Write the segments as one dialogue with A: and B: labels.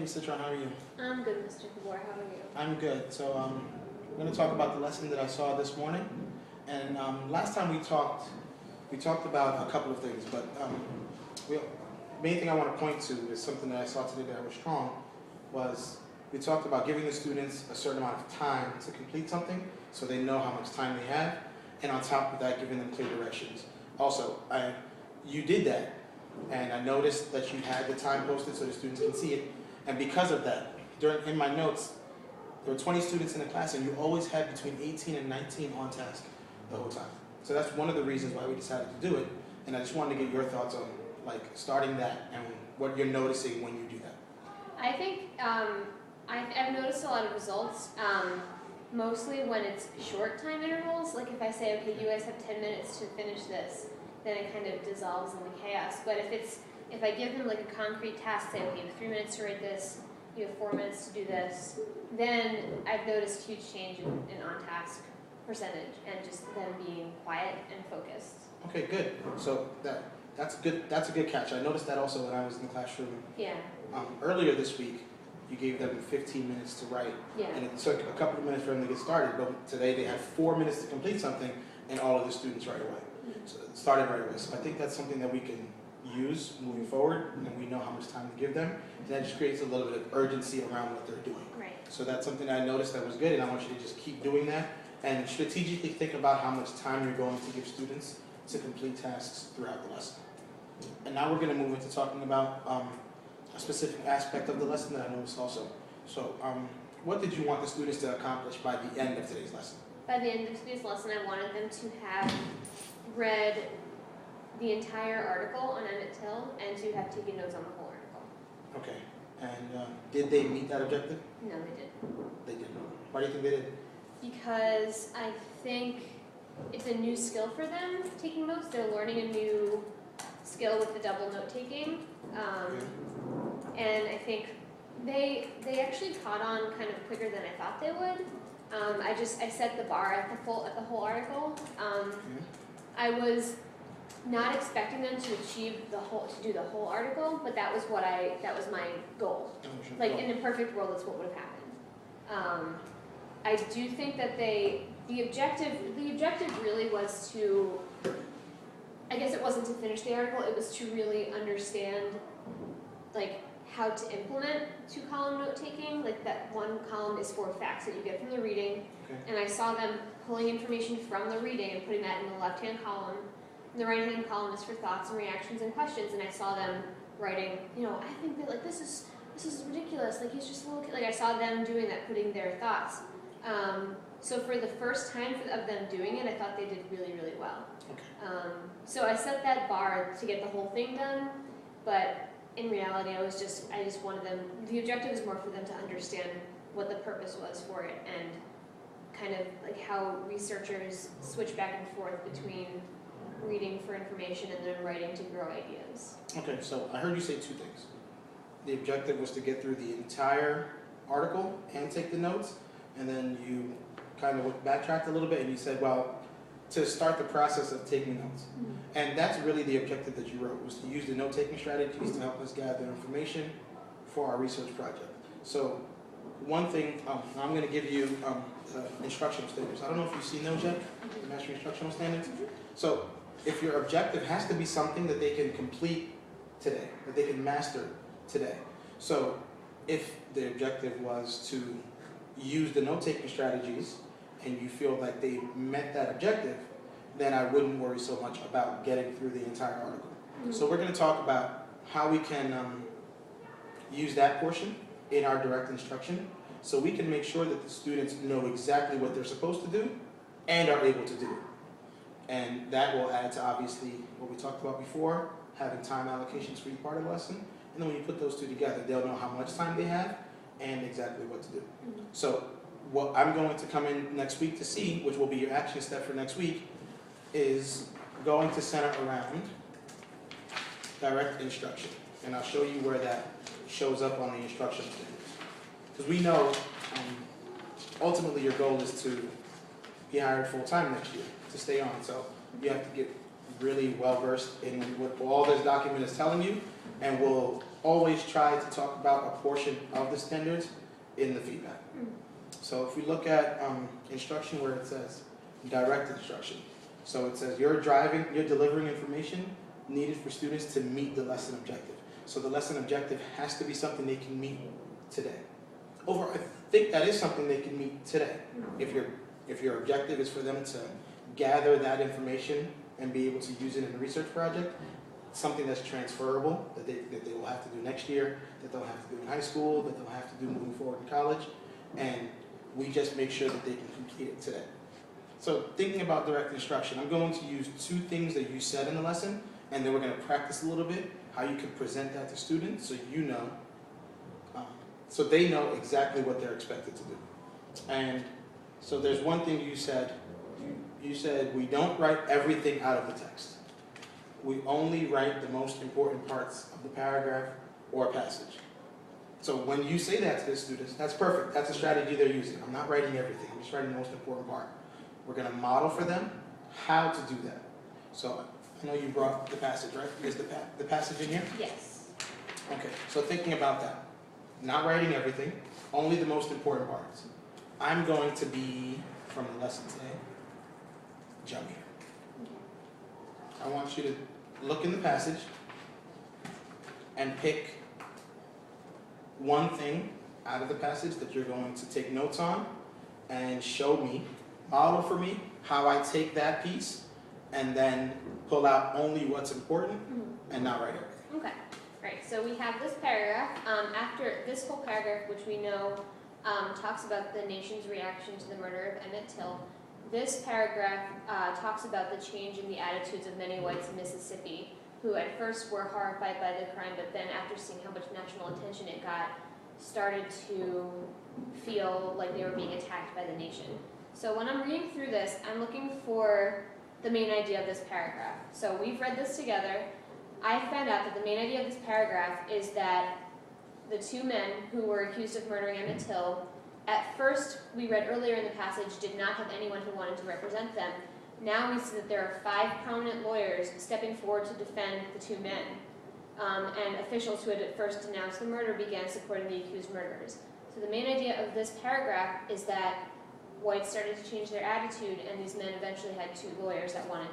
A: Ms. Citron, how are you?
B: I'm good, Mr. Kabore. How are you?
A: I'm good. So I'm going to talk about the lesson that I saw this morning. And last time we talked about a couple of things, but the main thing I want to point to is something that I saw today that was strong, was we talked about giving the students a certain amount of time to complete something so they know how much time they have, and on top of that, giving them clear directions. Also, you did that, and I noticed that you had the time posted so the students can see it, and because of that, in my notes, there were 20 students in the class, and you always had between 18 and 19 on task the whole time. So that's one of the reasons why we decided to do it, and I just wanted to get your thoughts on starting that and what you're noticing when you do that.
B: I think I've noticed a lot of results, mostly when it's short time intervals. Like if I say, okay, you guys have 10 minutes to finish this, then it kind of dissolves into chaos. But if I give them like a concrete task, say, okay, you have 3 minutes to write this, you have 4 minutes to do this, then I've noticed huge change in on-task percentage and just them being quiet and focused.
A: Okay, good. So that's good. That's a good catch. I noticed that also when I was in the classroom.
B: Yeah.
A: Earlier this week, you gave them 15 minutes to write,
B: Yeah.
A: and it took a couple of minutes for them to get started. But today they had 4 minutes to complete something, and all of the students right away. So it started right away. So I think that's something that we can use moving forward, and we know how much time to give them. And that just creates a little bit of urgency around what they're doing.
B: Right.
A: So that's something that I noticed that was good, and I want you to just keep doing that. And strategically think about how much time you're going to give students to complete tasks throughout the lesson. And now we're going to move into talking about a specific aspect of the lesson that I noticed also. So what did you want the students to accomplish by the end of today's lesson?
B: By the end of today's lesson, I wanted them to have read the entire article on Emmett Till and to have taken notes on the whole article.
A: Okay. And did they meet that objective?
B: No, they didn't.
A: They didn't. Why do you think they did?
B: Because I think it's a new skill for them, taking notes. They're learning a new skill with the double note-taking. And I think they actually caught on kind of quicker than I thought they would. I set the bar at the whole article. I was not expecting them to do the whole article, but that was my goal. Like in a perfect world, that's what would have happened. I do think that the objective really was to, I guess it wasn't to finish the article, it was to really understand like how to implement 2-column note-taking. Like that one column is for facts that you get from the reading, and I saw them pulling information from the reading and putting that in the left-hand column. And the right-hand column is for thoughts and reactions and questions, and I saw them writing, I think that like this is ridiculous, like he's just a little kid. Like I saw them doing that, putting their thoughts. So for the first time of them doing it, I thought they did really, really well.
A: Okay.
B: So I set that bar to get the whole thing done, but in reality, I just wanted them, the objective is more for them to understand what the purpose was for it and kind of like how researchers switch back and forth between reading for information and then writing to grow ideas.
A: Okay, so I heard you say two things. The objective was to get through the entire article and take the notes, and then you kind of backtracked a little bit and you said, well, to start the process of taking notes.
B: Mm-hmm.
A: And that's really the objective that you wrote, was to use the note-taking strategies to help us gather information for our research project. So one thing, I'm going to give you instructional standards. I don't know if you've seen those yet, the Mastery Instructional Standards.
B: Mm-hmm.
A: So if your objective has to be something that they can complete today, that they can master today. So if the objective was to use the note-taking strategies and you feel like they met that objective, then I wouldn't worry so much about getting through the entire article. Mm-hmm. So we're going to talk about how we can use that portion in our direct instruction so we can make sure that the students know exactly what they're supposed to do and are able to do it. And that will add to obviously what we talked about before, having time allocations for each part of the lesson. And then when you put those two together, they'll know how much time they have and exactly what to do. Mm-hmm. So what I'm going to come in next week to see, which will be your action step for next week, is going to center around direct instruction. And I'll show you where that shows up on the instructional standards. Because we know ultimately your goal is to be hired full-time next year, to stay on. So you have to get really well-versed in what all this document is telling you And we'll always try to talk about a portion of the standards in the feedback. So if we look at instruction where it says direct instruction, so it says you're delivering information needed for students to meet the lesson objective. So the lesson objective has to be something they can meet today. I think that is something they can meet today. If your objective is for them to gather that information and be able to use it in a research project, something that's transferable, that they will have to do next year, that they'll have to do in high school, that they'll have to do moving forward in college, and we just make sure that they can complete it today. So thinking about direct instruction, I'm going to use 2 things that you said in the lesson, and then we're going to practice a little bit how you can present that to students so you know, so they know exactly what they're expected to do. And so there's one thing you said. You said we don't write everything out of the text. We only write the most important parts of the paragraph or passage. So when you say that to the students, that's perfect. That's a strategy they're using. I'm not writing everything. I'm just writing the most important part. We're going to model for them how to do that. So I know you brought the passage, right? Is the passage in here?
B: Yes.
A: Okay, so thinking about that, not writing everything, only the most important parts. I'm going to be, from the lesson today, jump here. I want you to look in the passage and pick one thing out of the passage that you're going to take notes on and show me, model for me, how I take that piece and then pull out only what's important and not write everything.
B: Okay, right, so we have this paragraph. After this whole paragraph, which we know talks about the nation's reaction to the murder of Emmett Till, this paragraph talks about the change in the attitudes of many whites in Mississippi who at first were horrified by the crime, but then after seeing how much national attention it got, started to feel like they were being attacked by the nation. So when I'm reading through this, I'm looking for the main idea of this paragraph. So we've read this together. I found out that the main idea of this paragraph is that the 2 men who were accused of murdering Emmett Till, at first, we read earlier in the passage, did not have anyone who wanted to represent them. Now we see that there are 5 prominent lawyers stepping forward to defend the 2 men. And officials who had at first denounced the murder began supporting the accused murderers. So the main idea of this paragraph is that whites started to change their attitude, and these men eventually had 2 lawyers that wanted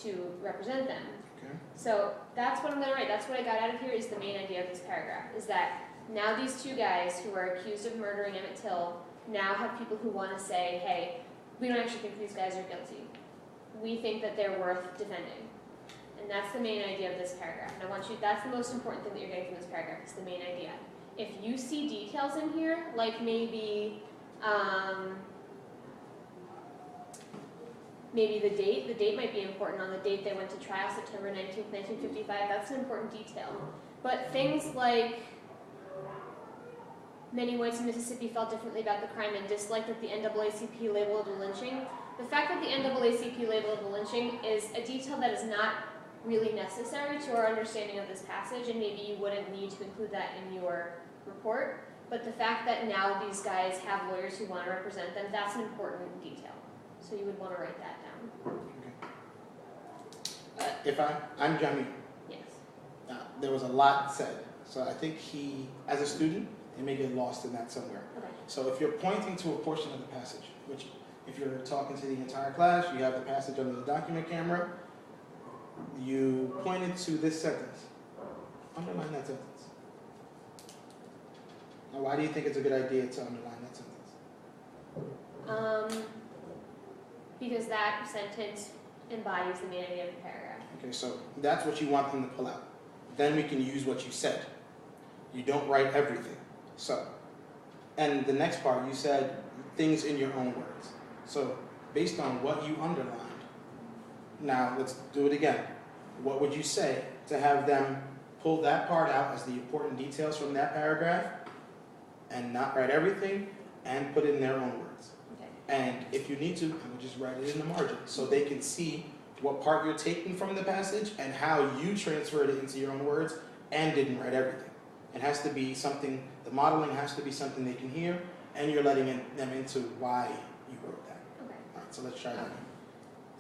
B: to represent them.
A: Okay.
B: So that's what I'm going to write. That's what I got out of here is the main idea of this paragraph, is that now these 2 guys who are accused of murdering Emmett Till now have people who want to say, hey, we don't actually think these guys are guilty. We think that they're worth defending. And that's the main idea of this paragraph. And I want you, that's the most important thing that you're getting from this paragraph, is the main idea. If you see details in here, like maybe the date might be important. On the date they went to trial, September 19th, 1955, that's an important detail. But things like many whites in Mississippi felt differently about the crime and disliked that the NAACP labeled it a lynching. The fact that the NAACP labeled it a lynching is a detail that is not really necessary to our understanding of this passage, and maybe you wouldn't need to include that in your report. But the fact that now these guys have lawyers who want to represent them, that's an important detail. So you would want to write that down.
A: Okay. I'm Jamie.
B: Yes.
A: There was a lot said. So I think as a student, they may get lost in that somewhere.
B: Okay.
A: So if you're pointing to a portion of the passage, which if you're talking to the entire class, you have the passage under the document camera, you pointed to this sentence. Underline that sentence. Now, why do you think it's a good idea to underline that sentence?
B: Because that sentence embodies the main idea of the paragraph.
A: Okay, so that's what you want them to pull out. Then we can use what you said. You don't write everything. So, and the next part, you said things in your own words. So, based on what you underlined, now let's do it again. What would you say to have them pull that part out as the important details from that paragraph and not write everything and put it in their own words?
B: Okay.
A: And if you need to, I would just write it in the margin so they can see what part you're taking from the passage and how you transferred it into your own words and didn't write everything. It has to be something, the modeling has to be something they can hear, and you're letting them into why you wrote that.
B: Okay.
A: All right, so let's try that.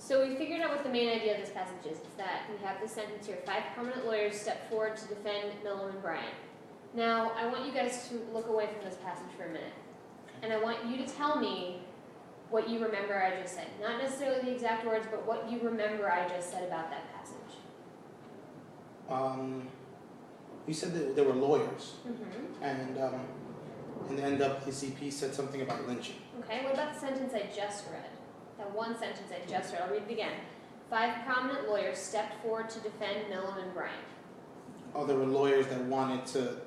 B: So we figured out what the main idea of this passage is that we have this sentence here, 5 prominent lawyers step forward to defend Millum and Bryant. Now, I want you guys to look away from this passage for a minute. And I want you to tell me what you remember I just said. Not necessarily the exact words, but what you remember I just said about that passage.
A: You said that there were lawyers,
B: Mm-hmm.
A: and in the NAACP said something about lynching.
B: Okay, what about the sentence I just read? That one sentence I just read. I'll read it again. 5 prominent lawyers stepped forward to defend Millum and Bryant.
A: Oh, there were lawyers that wanted to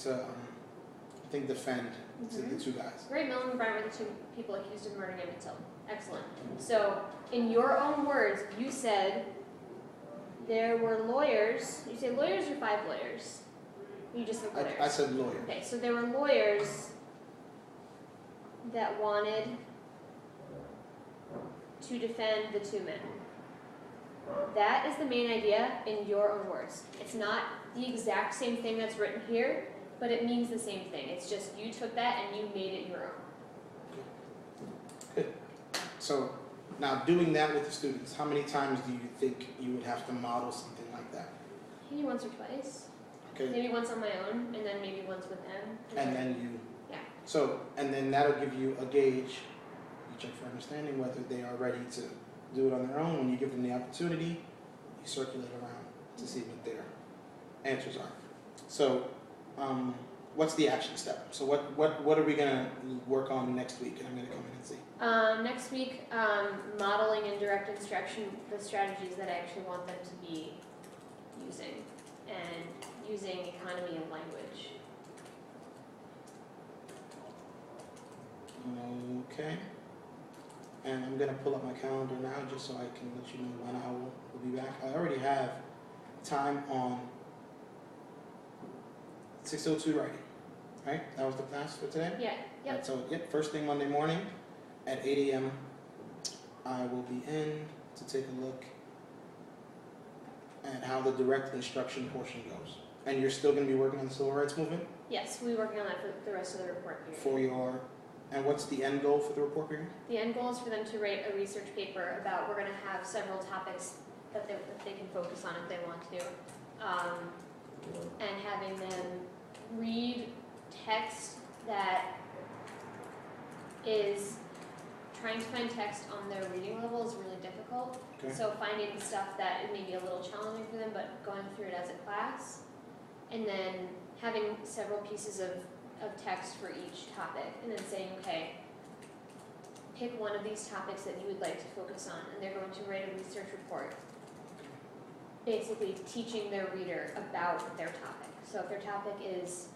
A: I think, defend the two guys.
B: Great, Millum and Bryant were the 2 people accused of murdering Emmett Till. Excellent. So, in your own words, you said there were lawyers. You say lawyers or 5 lawyers? You just said lawyers.
A: I said lawyer.
B: Okay, so there were lawyers that wanted to defend the 2 men. That is the main idea in your own words. It's not the exact same thing that's written here, but it means the same thing. It's just you took that and you made it your own.
A: Good. So now doing that with the students, how many times do you think you would have to model something like that?
B: Maybe once or twice.
A: Okay.
B: Maybe once on my own, and then maybe once with them.
A: And then you.
B: Yeah.
A: So, and then that'll give you a gauge. You check for understanding whether they are ready to do it on their own. When you give them the opportunity, you circulate around to see what their answers are. So, what's the action step? So what are we gonna work on next week? And I'm gonna come in and see.
B: Next week, modeling and direct instruction, the strategies that I actually want them to be using, and using economy of language.
A: Okay. And I'm gonna pull up my calendar now just so I can let you know when I will be back. I already have time on 6:02 writing, right? That was the class for today?
B: Yeah, yep.
A: Right, so, first thing Monday morning at 8 a.m. I will be in to take a look at how the direct instruction portion goes. And you're still going to be working on the civil rights movement?
B: Yes, we'll be working on that for the rest of the report period.
A: For your, and what's the end goal for the report period?
B: The end goal is for them to write a research paper about, we're going to have several topics that they can focus on if they want to, and having them read text that is trying to find text on their reading level is really difficult.
A: Okay.
B: So finding stuff that may be a little challenging for them, but going through it as a class, and then having several pieces of text for each topic, and then saying, okay, pick one of these topics that you would like to focus on, and they're going to write a research report, basically teaching their reader about their topic. So if their topic is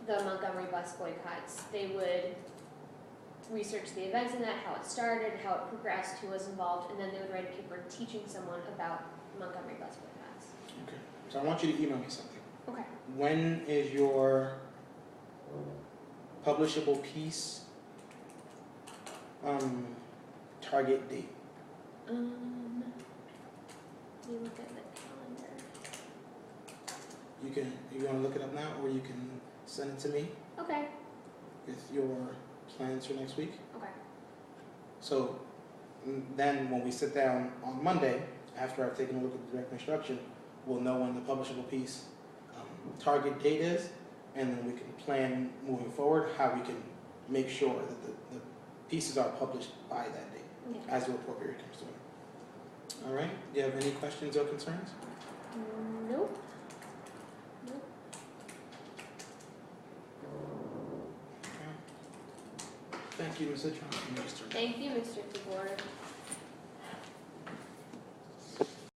B: the Montgomery bus boycotts, they would research the events in that, how it started, how it progressed, who was involved, and then they would write a paper teaching someone about Montgomery bus boycotts.
A: Okay. So I want you to email me something.
B: Okay.
A: When is your publishable piece target date?
B: Let me look at the calendar.
A: You want to look it up now, or you can send it to me
B: Okay.
A: with your plans for next week.
B: Okay.
A: So then when we sit down on Monday, after I've taken a look at the direct instruction, we'll know when the publishable piece target date is, and then we can plan moving forward how we can make sure that the pieces are published by that date
B: Okay.
A: as the report period comes to an end. All right, do you have any questions or concerns?
B: Nope.
A: Okay. Thank you, Ms. Citron.
B: Thank you, Mr. Kabore.